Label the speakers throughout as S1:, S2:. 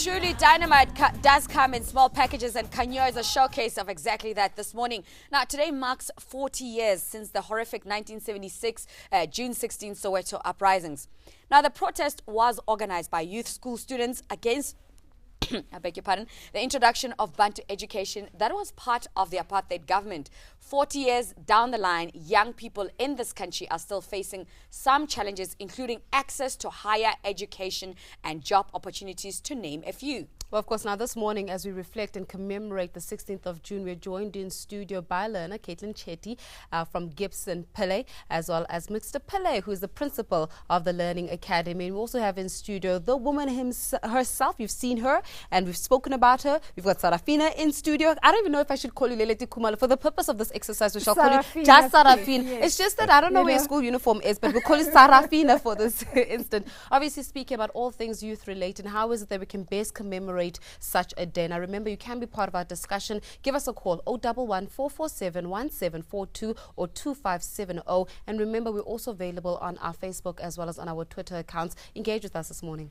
S1: truly, dynamite does come in small packages, and Kanya is a showcase of exactly that this morning. Now, today marks 40 years since the horrific 1976 June 16 Soweto uprisings. Now, the protest was organized by youth school students against I beg your pardon, the introduction of Bantu education that was part of the apartheid government. 40 years down the line, young people in this country are still facing some challenges, including access to higher education and job opportunities, to name a few.
S2: Well, of course, now this morning, as we reflect and commemorate the 16th of June, we're joined in studio by learner Caitlin Chetty from Gibson Pillay, as well as Mr. Pillay, who is the principal of the Learning Academy. And we also have in studio the woman herself. You've seen her and we've spoken about her. We've got Sarafina in studio. I don't even know if I should call you Leleti Khumalo. For the purpose of this exercise, we shall call you just Sarafina. Yes. It's just that I don't know where your school uniform is, but we'll call you Sarafina for this instant. Obviously, speaking about all things youth-related, how is it that we can best commemorate such a day? Now, remember, you can be part of our discussion. Give us a call, 011 447 1742 or 2570. And remember, we're also available on our Facebook as well as on our Twitter accounts. Engage with us this morning.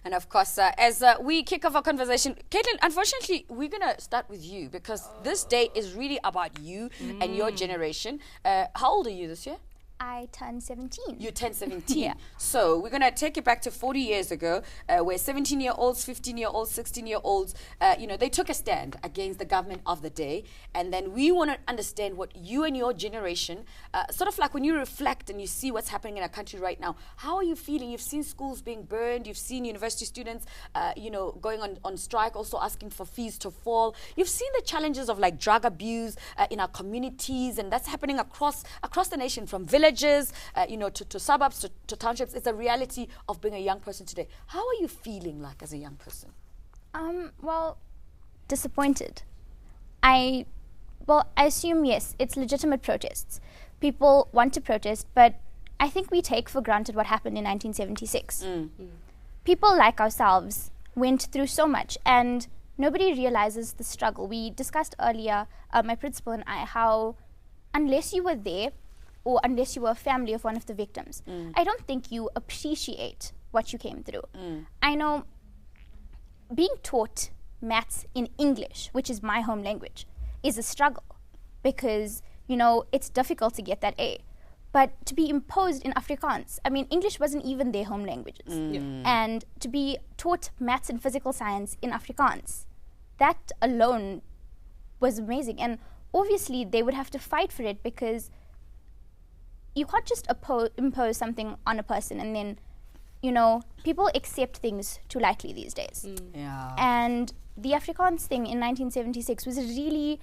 S1: And of course, as we kick off our conversation, Caitlin, unfortunately, we're going to start with you because this day is really about you and your generation. How old are you this year?
S3: I turned 17.
S1: You turned 17.
S3: Yeah.
S1: So we're going to take it back to 40 years ago, where 17-year-olds, 15-year-olds, 16-year-olds, they took a stand against the government of the day. And then we want to understand what you and your generation, sort of like when you reflect and you see what's happening in our country right now, how are you feeling? You've seen schools being burned. You've seen university students, going on strike, also asking for fees to fall. You've seen the challenges of like drug abuse in our communities, and that's happening across the nation, from villages, to suburbs, to townships. It's a reality of being a young person today. How are you feeling like as a young person?
S3: Well, disappointed. I assume, yes, it's legitimate protests. People want to protest, but I think we take for granted what happened in 1976. People like ourselves went through so much, and nobody realizes the struggle. We discussed earlier, my principal and I, how unless you were there, or unless you were a family of one of the victims, I don't think you appreciate what you came through. I know being taught maths in English, which is my home language, is a struggle because, it's difficult to get that A. But to be imposed in Afrikaans, I mean, English wasn't even their home languages. And to be taught maths and physical science in Afrikaans, that alone was amazing. And obviously, they would have to fight for it because you can't just impose something on a person and then, people accept things too lightly these days.
S1: Yeah.
S3: And the Afrikaans thing in 1976 was really,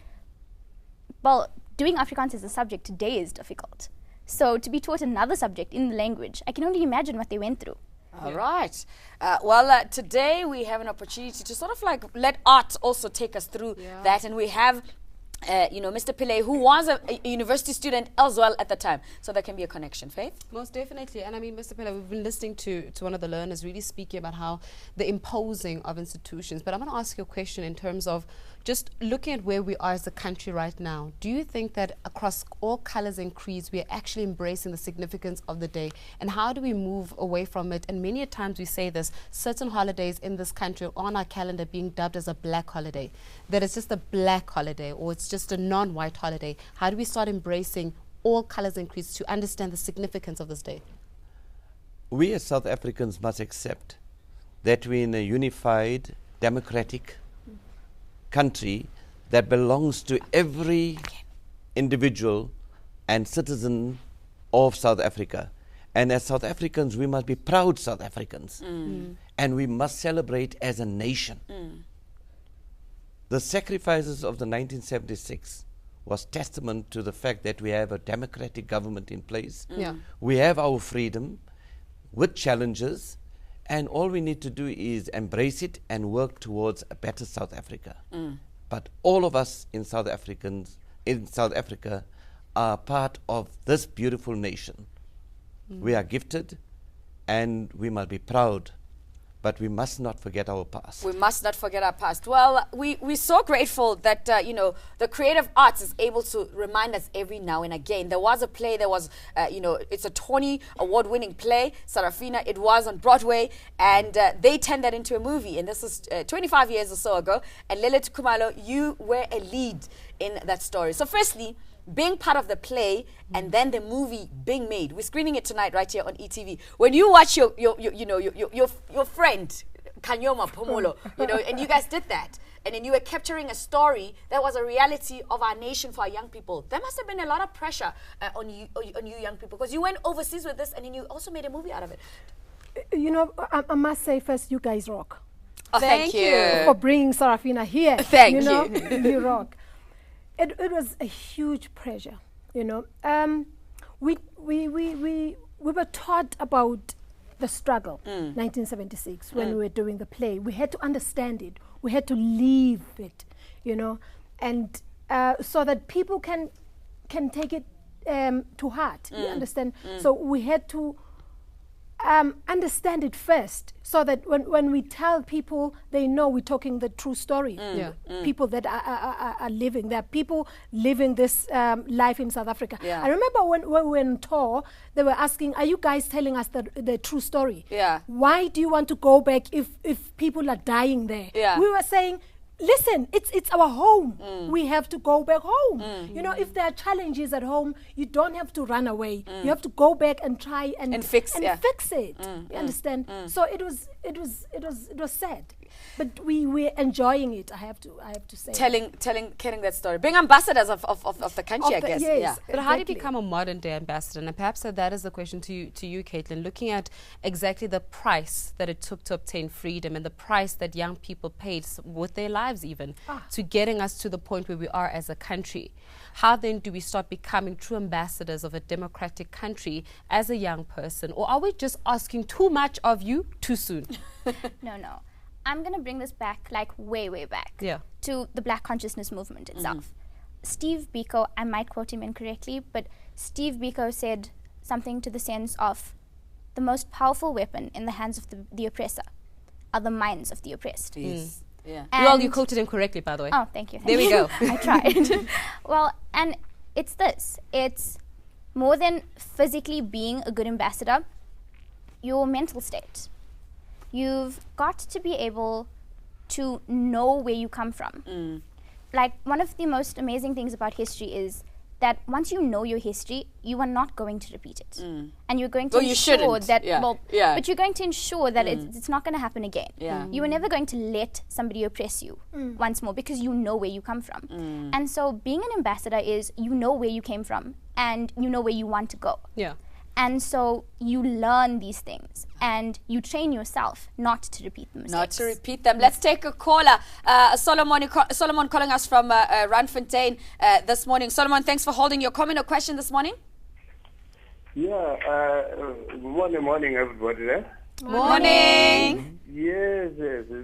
S3: doing Afrikaans as a subject today is difficult. So to be taught another subject in the language, I can only imagine what they went through.
S1: All right. Today we have an opportunity to sort of like let art also take us through that. And we have Mr. Pillay, who was a university student as well at the time. So there can be a connection, Faith?
S2: Most definitely. And I mean, Mr. Pillay, we've been listening to one of the learners really speaking about how the imposing of institutions. But I'm going to ask you a question in terms of just looking at where we are as a country right now. Do you think that across all colors and creeds, we are actually embracing the significance of the day? And how do we move away from it? And many a times we say this, certain holidays in this country on our calendar being dubbed as a black holiday, that it's just a black holiday or it's just a non-white holiday. How do we start embracing all colors and creeds to understand the significance of this day?
S4: We as South Africans must accept that we're in a unified, democratic country that belongs to every individual and citizen of South Africa. And as South Africans, we must be proud South Africans. And we must celebrate as a nation. The sacrifices of the 1976 was testament to the fact that we have a democratic government in place. We have our freedom with challenges, and all we need to do is embrace it and work towards a better South Africa. But all of us in South Africa are part of this beautiful nation. We are gifted and we must be proud. but we must not forget our past.
S1: We must not forget our past. Well, we're so grateful that, you know, the creative arts is able to remind us every now and again. There was a play, there was, you know, it's a Tony award-winning play, Sarafina. It was on Broadway, and they turned that into a movie. And this is 25 years or so ago. And Leleti Khumalo, you were a lead in that story. So firstly, being part of the play and then the movie being made. We're screening it tonight right here on ETV. When you watch your friend, Kanyoma Pomolo, you know, and you guys did that, and then you were capturing a story that was a reality of our nation for our young people. There must have been a lot of pressure on you young people, because you went overseas with this and then you also made a movie out of it.
S5: You know, I must say first, you guys rock.
S1: Oh, thank you.
S5: For bringing Sarafina here.
S1: Thank
S5: you. Know,
S1: you.
S5: You rock. It was a huge pleasure, you know. We were taught about the struggle, 1976, when we were doing the play. We had to understand it. We had to live it, you know, and so that people can take it to heart. You understand? So we had to understand it first, so that when we tell people, they know we're talking the true story. People that are living, there are people living this life in South Africa. I remember when we were on tour, they were asking, are you guys telling us the true story? Why do you want to go back if people are dying there? We were saying, listen, it's our home. We have to go back home. You know, if there are challenges at home, you don't have to run away. You have to go back and try and fix it. You understand? So it was sad, but we were enjoying it. I have to say.
S1: Telling that story, being ambassadors of the country, I guess.
S5: Yes,
S2: But how do you become a modern day ambassador? And perhaps that is the question to you, Caitlin. Looking at exactly the price that it took to obtain freedom and the price that young people paid with their lives even to getting us to the point where we are as a country. How then do we start becoming true ambassadors of a democratic country as a young person? Or are we just asking too much of you too soon?
S3: No. I'm going to bring this back, like way back to the Black consciousness movement itself. Steve Biko, I might quote him incorrectly, but Steve Biko said something to the sense of, the most powerful weapon in the hands of the oppressor are the minds of the oppressed.
S1: Yes.
S2: You quoted him correctly, by the way.
S3: Oh, thank you.
S2: There we go.
S3: I tried. Well, and it's this. It's more than physically being a good ambassador, your mental state. You've got to be able to know where you come from. Like, one of the most amazing things about history is that once you know your history, you are not going to repeat it. And you're going to ensure that, but you're going to ensure that it's not going to happen again. You are never going to let somebody oppress you once more, because you know where you come from. And so being an ambassador is, you know where you came from and you know where you want to go. And so you learn these things and you train yourself not to repeat the mistakes.
S1: Not to repeat them. Let's take a caller. Solomon calling us from Randfontein this morning. Solomon, thanks for holding your comment or question this morning.
S6: Morning, everybody.
S1: Morning.
S6: Yes.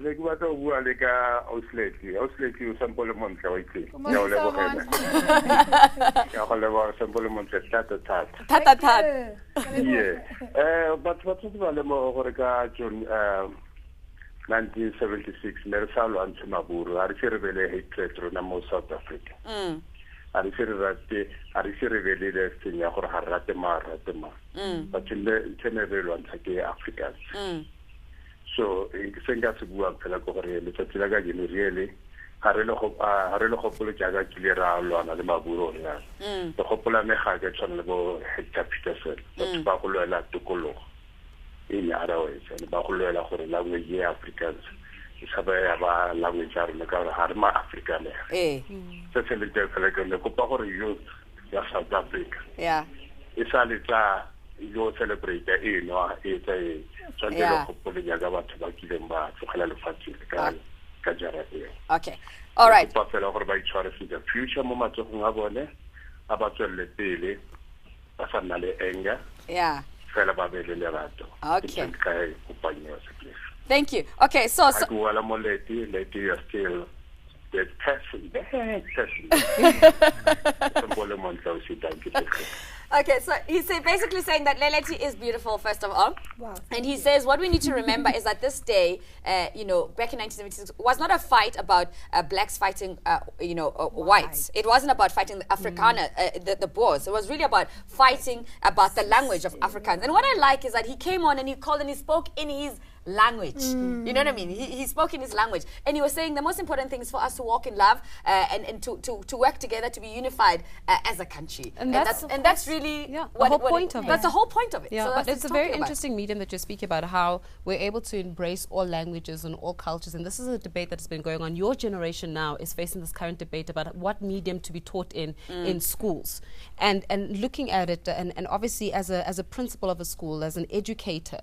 S6: Like what I want to Ausleti. Ausleti, sample months away. Sample months
S1: Tat.
S6: Yeah. But what's the more John 1976, Mersalo and Maburu, I refer hatred to South Africa. I refer the thing or Haratema, but in the general ones Africans. So, in Singapore, Pelagoria, really, Harelo Hopolo Jaga Kilera, and the Maburo, the Hopola Meha gets on the Peterson, but Bakuela to Colo in other ways, and Bakuela for the language Africans. Isabella language Harma African. Such a little collection, the Copa youth, South Africa. It's a little you celebrate the it's a Sunday of Poliagawa to Bakimba, to Halafati, Kajara.
S1: Okay. All right.
S6: By choice in the future moment of Nabone, about the daily, Asanale Enga, Felababel Levato.
S1: Okay. Thank you. Okay, so
S6: Leti, you're still the person.
S1: Okay, so he's basically saying that Leleti is beautiful, first of all.
S5: Wow.
S1: And he says what we need to remember is that this day, you know, back in 1976, was not a fight about blacks fighting, whites. It wasn't about fighting the Afrikaner, the Boers. It was really about fighting about the language of Afrikaans. And what I like is that he came on and he called and he spoke in his language. You know what I mean? He spoke in his language. And he was saying the most important thing is for us to walk in love and to work together, to be unified as a country.
S2: And
S1: that's really
S2: the whole point of it.
S1: That's the whole point of it.
S2: Yeah,
S1: So
S2: but
S1: that's
S2: it's a
S1: what
S2: very
S1: he's talking about.
S2: interesting medium that you speak about, how we're able to embrace all languages and all cultures. And this is a debate that's been going on. Your generation now is facing this current debate about what medium to be taught in schools. And looking at it, and obviously as a principal of a school, as an educator,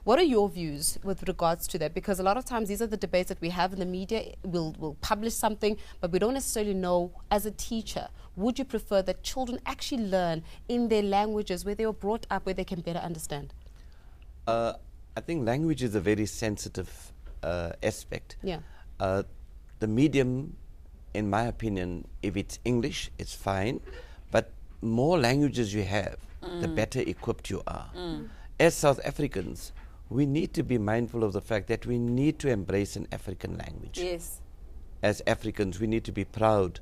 S2: what are your views with regards to that? Because a lot of times these are the debates that we have in the media. We'll publish something, but we don't necessarily know, as a teacher, would you prefer that children actually learn in their languages where they were brought up, where they can better understand?
S4: I think language is a very sensitive aspect.
S2: Yeah.
S4: The medium, in my opinion, if it's English, it's fine, but more languages you have, the better equipped you are. As South Africans, we need to be mindful of the fact that we need to embrace an African language.
S1: Yes.
S4: As Africans, we need to be proud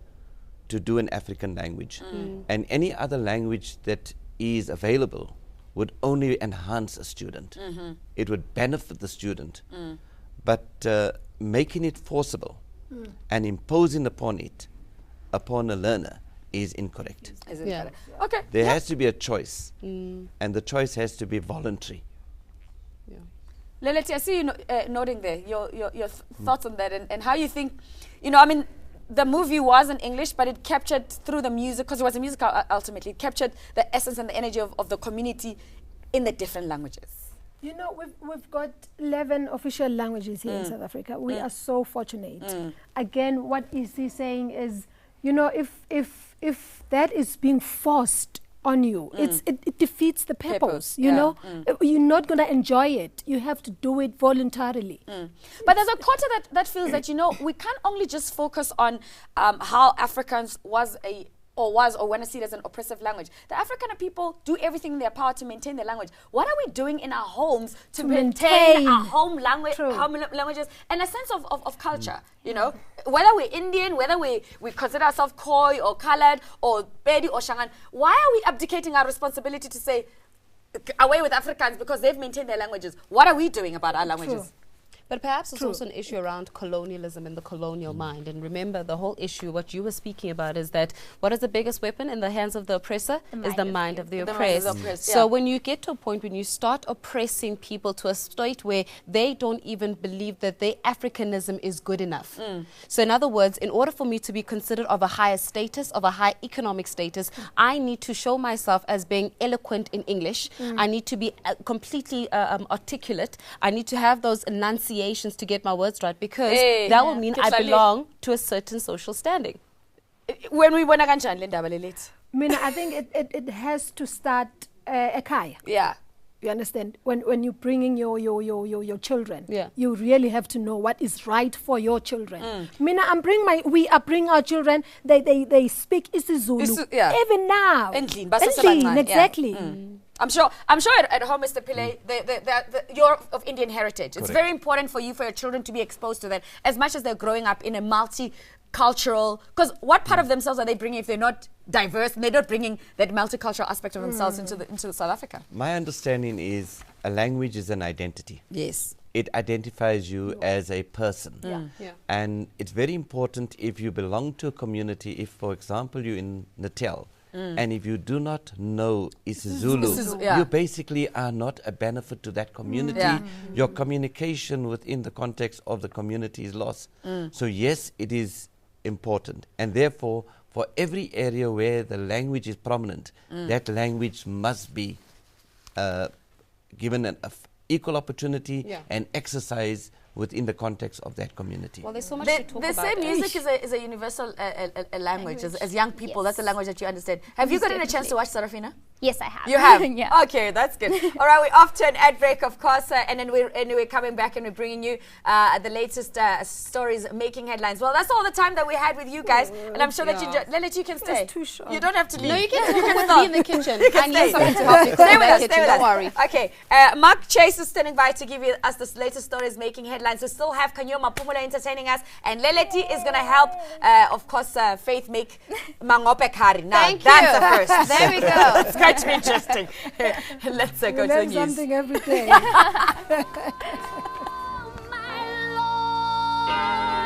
S4: to do an African language. And any other language that is available would only enhance a student. It would benefit the student. But making it forcible and imposing upon a learner is incorrect.
S2: Yeah.
S1: Okay.
S4: There has to be a choice, and the choice has to be voluntary.
S1: Leleti, I see you noting there your thoughts on that and how you think, I mean, the movie was in English, but it captured through the music, because it was a musical ultimately, it captured the essence and the energy of the community in the different languages.
S5: You know, we've got 11 official languages here in South Africa. We are so fortunate. Again, what is he saying is, if that is being forced on you, it defeats the purpose. You're not going to enjoy it. You have to do it voluntarily.
S1: But there's a quarter that feels that, we can't only just focus on how Afrikaans was or when I see it as an oppressive language. The African people do everything in their power to maintain their language. What are we doing in our homes to maintain our home languages and a sense of culture? Whether we're Indian, whether we consider ourselves Khoi or Colored or Pedi or Shangan, why are we abdicating our responsibility to say away with Africans because they've maintained their languages? What are we doing about our languages?
S2: But perhaps it's also an issue around colonialism and the colonial mind. And remember, the whole issue, what you were speaking about, is that what is the biggest weapon in the hands of the oppressor? Is the mind of the oppressed. So when you get to a point when you start oppressing people to a state where they don't even believe that their Africanism is good enough. So in other words, in order for me to be considered of a higher status, of a high economic status, I need to show myself as being eloquent in English. I need to be completely articulate. I need to have those enunciations to get my words right, because that will mean I belong to a certain social standing.
S1: When we want to Linda,
S5: I think it has to start ekhaya.
S1: Yeah.
S5: You understand? When you're bringing your children,
S2: yeah,
S5: you really have to know what is right for your children. We are bringing our children. They speak isiZulu even now.
S1: Endlini,
S5: exactly.
S1: Yeah. I'm sure at home, Mr. Pillay, you're of Indian heritage.
S4: Correct.
S1: It's very important for your children to be exposed to that as much as they're growing up in a multicultural. Because what part of themselves are they bringing if they're not diverse and they're not bringing that multicultural aspect of themselves into South Africa?
S4: My understanding is a language is an identity.
S1: Yes.
S4: It identifies you as a person.
S2: Yeah.
S4: And it's very important if you belong to a community, if, for example, you're in Natal, and if you do not know isiZulu, you basically are not a benefit to that community. Your communication within the context of the community is lost. So yes, it is important. And therefore, for every area where the language is prominent, that language must be given an equal opportunity and exercise within the context of that community.
S2: Well, there's so much to talk about.
S1: They say music is a universal language. As young people, that's a language that you understand. Have you gotten a chance to watch Sarafina?
S3: Yes, I have.
S1: You have?
S3: Yeah.
S1: Okay, that's good. All right, we're off to an ad break, of course, and then we're coming back and we're bringing you the latest stories making headlines. Well, that's all the time that we had with you guys, and I'm sure that you enjoyed. Leleti, you can stay.
S5: It's too short.
S1: You don't have to leave.
S2: No, you can come with
S1: stop.
S2: me in the kitchen.
S1: You can
S2: I need
S1: stay.
S2: something to help you.
S1: Stay with us,
S2: Kitchen,
S1: stay with
S2: don't
S1: us.
S2: worry.
S1: Okay, Mark Chase is standing by to give us the latest stories making headlines. We still have Kanyoma Pumula entertaining us, and Leleti is going to help, of course, Faith make mangope kari. Now,
S2: Thank
S1: that's
S2: you.
S1: the first.
S2: There we go.
S1: It's going to be interesting. Let's go
S5: We
S1: to the
S5: learn
S1: news.
S5: something every day.
S3: My Lord.